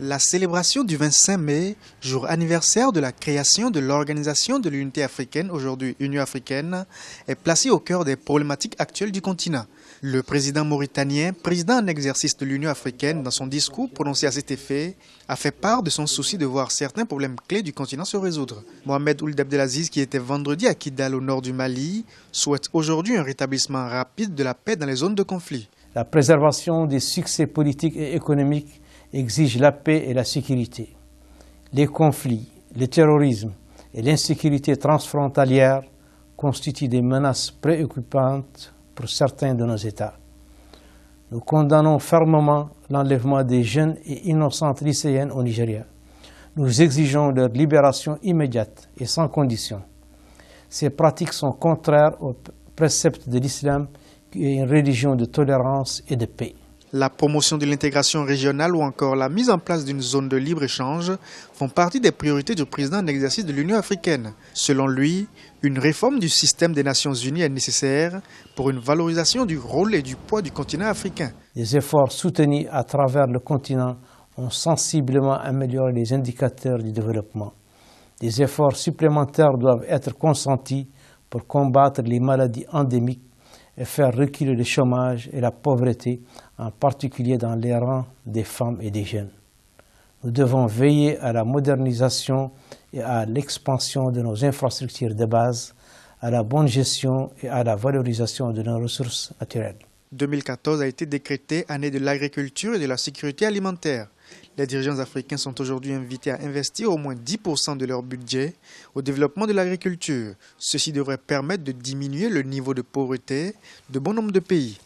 La célébration du 25 mai, jour anniversaire de la création de l'Organisation de l'Unité africaine, aujourd'hui Union africaine, est placée au cœur des problématiques actuelles du continent. Le président mauritanien, président en exercice de l'Union africaine, dans son discours prononcé à cet effet, a fait part de son souci de voir certains problèmes clés du continent se résoudre. Mohamed Ould Abdelaziz, qui était vendredi à Kidal au nord du Mali, souhaite aujourd'hui un rétablissement rapide de la paix dans les zones de conflit. La préservation des succès politiques et économiques exige la paix et la sécurité. Les conflits, le terrorisme et l'insécurité transfrontalière constituent des menaces préoccupantes pour certains de nos États. Nous condamnons fermement l'enlèvement des jeunes et innocentes lycéennes au Nigeria. Nous exigeons leur libération immédiate et sans condition. Ces pratiques sont contraires aux préceptes de l'islam, qui est une religion de tolérance et de paix. La promotion de l'intégration régionale ou encore la mise en place d'une zone de libre-échange font partie des priorités du président en exercice de l'Union africaine. Selon lui, une réforme du système des Nations Unies est nécessaire pour une valorisation du rôle et du poids du continent africain. Les efforts soutenus à travers le continent ont sensiblement amélioré les indicateurs du développement. Des efforts supplémentaires doivent être consentis pour combattre les maladies endémiques et faire reculer le chômage et la pauvreté, en particulier dans les rangs des femmes et des jeunes. Nous devons veiller à la modernisation et à l'expansion de nos infrastructures de base, à la bonne gestion et à la valorisation de nos ressources naturelles. 2014 a été décrétée année de l'agriculture et de la sécurité alimentaire. Les dirigeants africains sont aujourd'hui invités à investir au moins 10% de leur budget au développement de l'agriculture. Ceci devrait permettre de diminuer le niveau de pauvreté de bon nombre de pays.